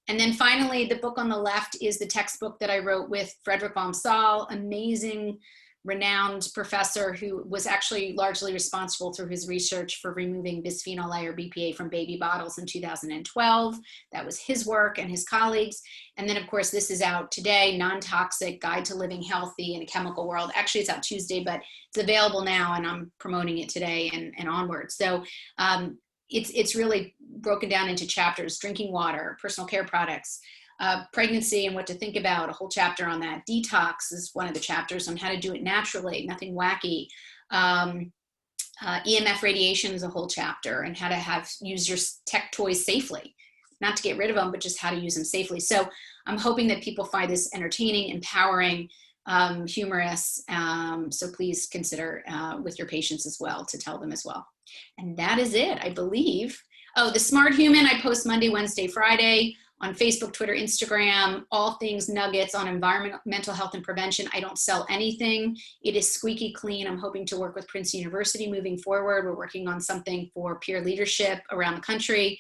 And then finally, the book on the left is the textbook that I wrote with Frederick von Saal, amazing, renowned professor who was actually largely responsible through his research for removing bisphenol A or BPA from baby bottles in 2012. That was his work and his colleagues. And then of course, this is out today, Non-Toxic Guide to Living Healthy in a Chemical World. Actually, it's out Tuesday, but it's available now and I'm promoting it today and onward. So it's really broken down into chapters: drinking water, personal care products, pregnancy and what to think about, a whole chapter on that. Detox is one of the chapters on how to do it naturally, nothing wacky. EMF radiation is a whole chapter, and how to use your tech toys safely, not to get rid of them, but just how to use them safely. So I'm hoping that people find this entertaining, empowering, humorous. So please consider with your patients as well, to tell them as well. And that is it, I believe. Oh, The Smart Human, I post Monday, Wednesday, Friday on Facebook, Twitter, Instagram, all things nuggets on environmental, mental health and prevention. I don't sell anything. It is squeaky clean. I'm hoping to work with Princeton University moving forward. We're working on something for peer leadership around the country.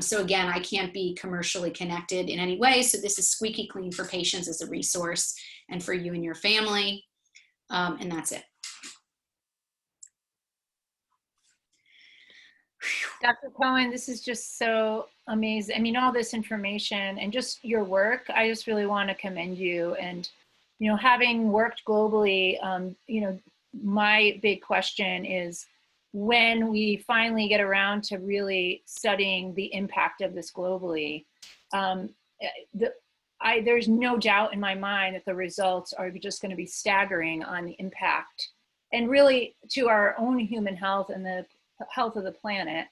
So again, I can't be commercially connected in any way. So this is squeaky clean for patients as a resource and for you and your family. And that's it. Dr. Cohen, this is just so amazing. I mean, all this information and just your work, I just really want to commend you. And, you know, having worked globally, you know, my big question is, when we finally get around to really studying the impact of this globally, there's no doubt in my mind that the results are just going to be staggering on the impact and really to our own human health and the health of the planet.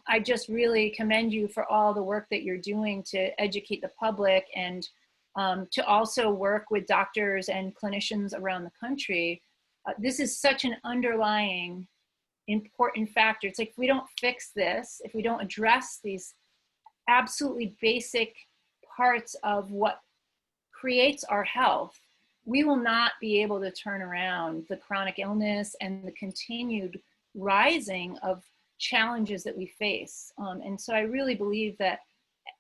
I just really commend you for all the work that you're doing to educate the public and to also work with doctors and clinicians around the country. This is such an underlying important factor. It's like, if we don't fix this, if we don't address these absolutely basic parts of what creates our health, we will not be able to turn around the chronic illness and the continued rising of challenges that we face. And so I really believe that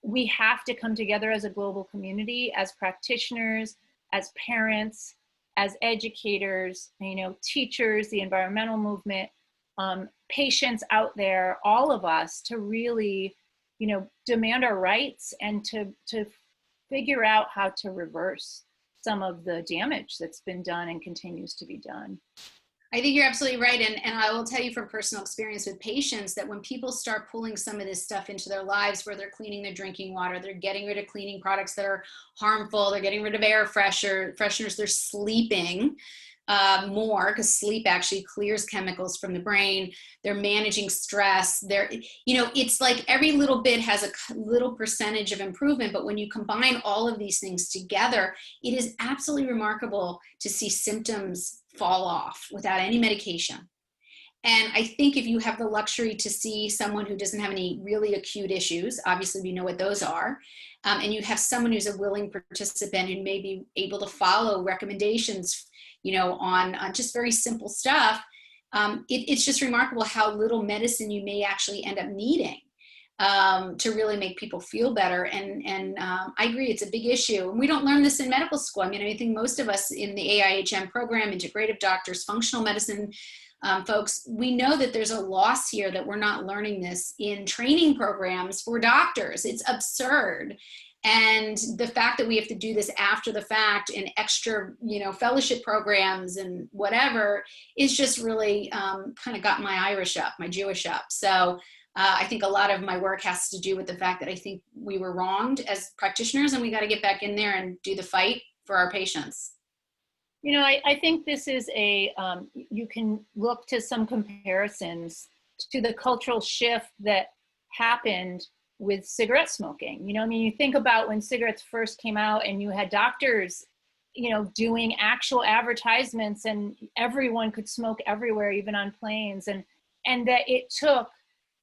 we have to come together as a global community, as practitioners, as parents, as educators, you know, teachers, the environmental movement, patients out there, all of us, to really, you know, demand our rights and to figure out how to reverse some of the damage that's been done and continues to be done. I think you're absolutely right. And I will tell you from personal experience with patients that when people start pulling some of this stuff into their lives, where they're cleaning their drinking water, they're getting rid of cleaning products that are harmful, they're getting rid of air fresheners, they're sleeping more, because sleep actually clears chemicals from the brain. They're managing stress. They're, it's like every little bit has a little percentage of improvement, but when you combine all of these things together, it is absolutely remarkable to see symptoms fall off without any medication. And I think if you have the luxury to see someone who doesn't have any really acute issues, obviously we know what those are, and you have someone who's a willing participant who may be able to follow recommendations, on just very simple stuff, it's just remarkable how little medicine you may actually end up needing to really make people feel better. And I agree, it's a big issue. And we don't learn this in medical school. I mean, I think most of us in the AIHM program, integrative doctors, functional medicine folks, we know that there's a loss here, that we're not learning this in training programs for doctors. It's absurd. And the fact that we have to do this after the fact in extra, fellowship programs and whatever is just really kind of got my Jewish up. So I think a lot of my work has to do with the fact that I think we were wronged as practitioners, and we got to get back in there and do the fight for our patients. I think this is you can look to some comparisons to the cultural shift that happened with cigarette smoking. You think about when cigarettes first came out and you had doctors, doing actual advertisements, and everyone could smoke everywhere, even on planes, and that it took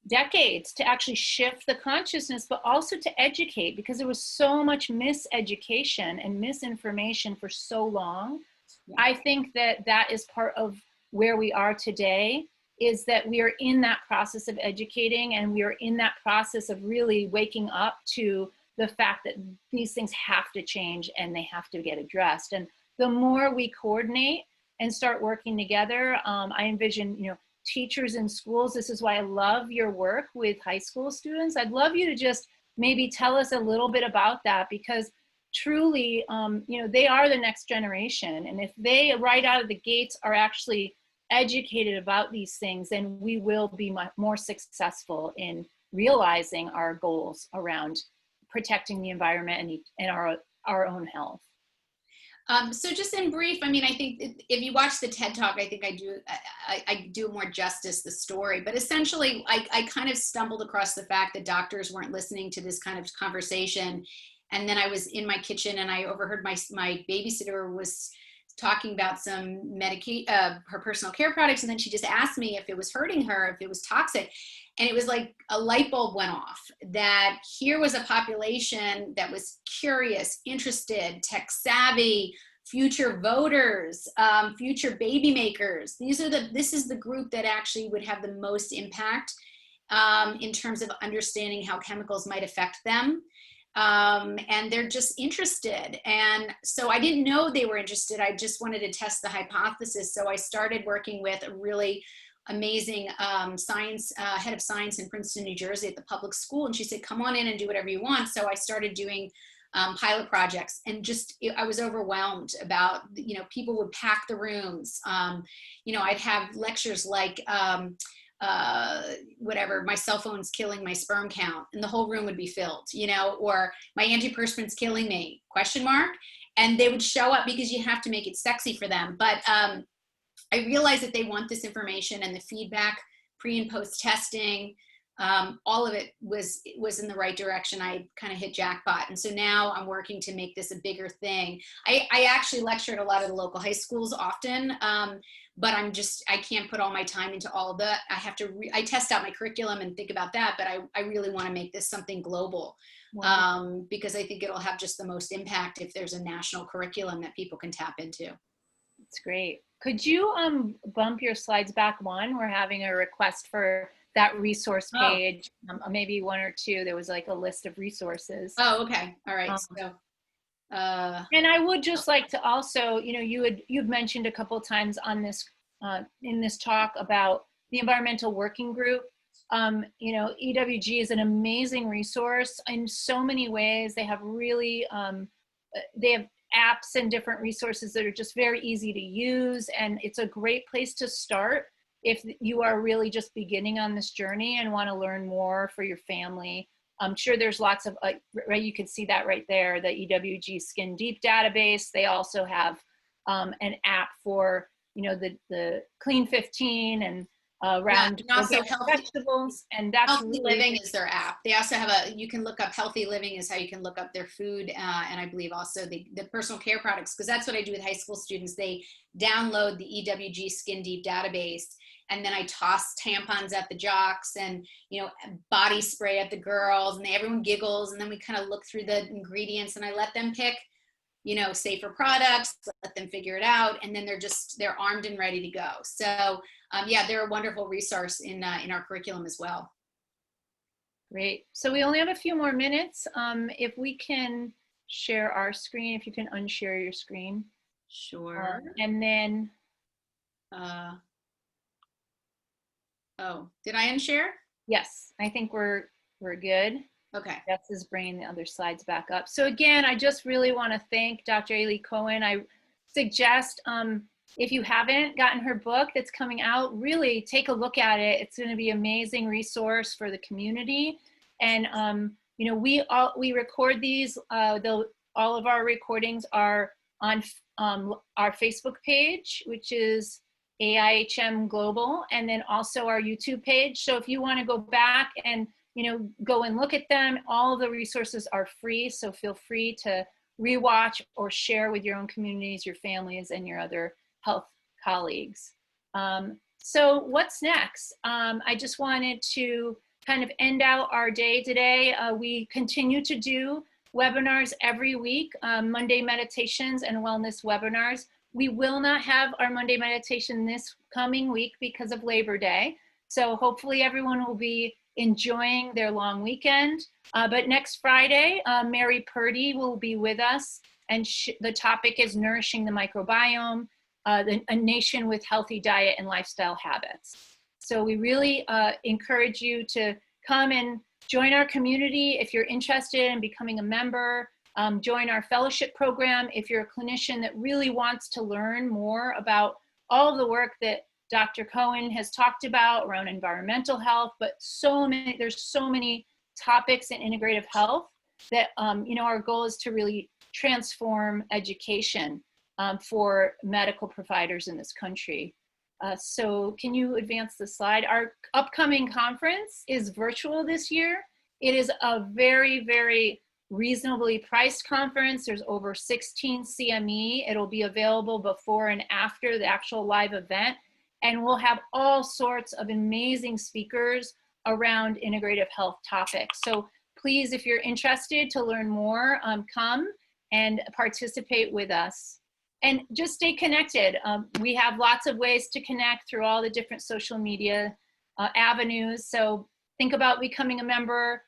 decades to actually shift the consciousness, but also to educate, because there was so much miseducation and misinformation for so long. Yeah. I think that is part of where we are today, is that we are in that process of educating, and we are in that process of really waking up to the fact that these things have to change and they have to get addressed. And the more we coordinate and start working together, I envision, teachers in schools. This is why I love your work with high school students. I'd love you to just maybe tell us a little bit about that, because truly, they are the next generation. And if they right out of the gates are actually educated about these things, then we will be more successful in realizing our goals around protecting the environment and our own health. So just in brief, I mean, I think if you watch the TED Talk, I think I do more justice the story, but essentially I kind of stumbled across the fact that doctors weren't listening to this kind of conversation. And then I was in my kitchen and I overheard my babysitter was talking about some her personal care products. And then she just asked me if it was hurting her, if it was toxic. And it was like a light bulb went off, that here was a population that was curious, interested, tech savvy, future voters, future baby makers. This is the group that actually would have the most impact in terms of understanding how chemicals might affect them. And they're just interested. And so I didn't know they were interested. I just wanted to test the hypothesis. So I started working with a really amazing science head of science in Princeton, New Jersey at the public school. And she said, come on in and do whatever you want. So I started doing pilot projects, and I was overwhelmed about, people would pack the rooms. I'd have lectures like, whatever, my cell phone's killing my sperm count, and the whole room would be filled, or my antiperspirant's killing me, ? And they would show up because you have to make it sexy for them. But I realized that they want this information, and the feedback, pre and post testing, all of it was in the right direction. I kind of hit jackpot. And so now I'm working to make this a bigger thing. I actually lecture at a lot of the local high schools often, but I can't put all my time into all of that. I test out my curriculum and think about that, but I really want to make this something global, because I think it'll have just the most impact if there's a national curriculum that people can tap into. That's great. Could you bump your slides back one? We're having a request for that resource page, maybe one or two. There was like a list of resources. Oh, okay. All right. And I would just like to also, you've mentioned a couple of times on this, in this talk about the environmental working group. EWG is an amazing resource in so many ways. They have really, they have apps and different resources that are just very easy to use. And it's a great place to start if you are really just beginning on this journey and want to learn more for your family. I'm sure there's lots of, right, you can see that right there, the EWG Skin Deep database. They also have an app for, you know, the Clean 15 and around also healthy vegetables, and that's Healthy really, Living is their app. They also have you can look up Healthy Living is how you can look up their food, and I believe also the personal care products, because that's what I do with high school students. They download the EWG Skin Deep database, and then I toss tampons at the jocks and, you know, body spray at the girls, and everyone giggles, and then we kind of look through the ingredients, and I let them pick, you know, safer products, let them figure it out, and then they're armed and ready to go. So yeah, they're a wonderful resource in our curriculum as well. great. So we only have a few more minutes. If we can share our screen, if you can unshare your screen. Sure. And then. Oh, did I unshare? Yes, I think we're good. Okay. Jess is bringing the other slides back up. So again, I just really want to thank Dr. Ailey Cohen. I suggest if you haven't gotten her book that's coming out, really take a look at it. It's going to be an amazing resource for the community. And you know, we record these. All of our recordings are on our Facebook page, which is AIHM Global, and then also our YouTube page. So if you want to go back and, you know, go and look at them, all of the resources are free. So feel free to rewatch or share with your own communities, your families, and your other health colleagues. So what's next? I just wanted to kind of end out our day today. We continue to do webinars every week, Monday meditations and wellness webinars. We will not have our Monday meditation this coming week because of Labor Day. So hopefully everyone will be enjoying their long weekend. But next Friday, Mary Purdy will be with us, and the topic is Nourishing the Microbiome, a nation with healthy diet and lifestyle habits. So we really encourage you to come and join our community if you're interested in becoming a member. Join our fellowship program if you're a clinician that really wants to learn more about all of the work that Dr. Cohen has talked about around environmental health, but there's so many topics in integrative health that, you know, our goal is to really transform education for medical providers in this country. So can you advance the slide? Our upcoming conference is virtual this year. It is a very, very reasonably priced conference. There's over 16 CME. It'll be available before and after the actual live event. And we'll have all sorts of amazing speakers around integrative health topics. So please, if you're interested to learn more, come and participate with us. And just stay connected. We have lots of ways to connect through all the different social media avenues. So think about becoming a member,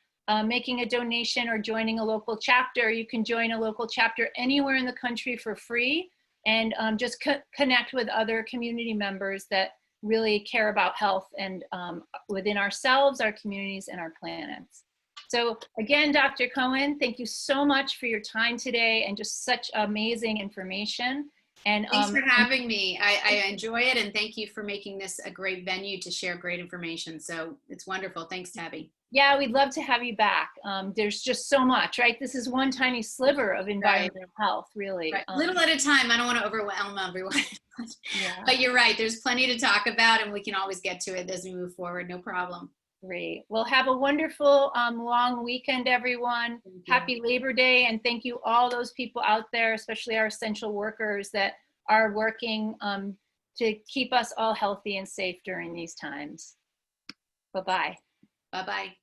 making a donation, or joining a local chapter. You can join a local chapter anywhere in the country for free, and just connect with other community members that really care about health and within ourselves, our communities, and our planets. So again, Dr. Cohen, thank you so much for your time today and just such amazing information. And thanks for having me. I enjoy it, and thank you for making this a great venue to share great information. So it's wonderful. Thanks, Tabby. Yeah, we'd love to have you back. There's just so much, right? This is one tiny sliver of environmental health, really. Right. Little at a time. I don't want to overwhelm everyone. Yeah. But you're right. There's plenty to talk about, and we can always get to it as we move forward. No problem. Great. Well, have a wonderful long weekend, everyone. Happy Labor Day. And thank you all those people out there, especially our essential workers that are working to keep us all healthy and safe during these times. Bye-bye. Bye-bye.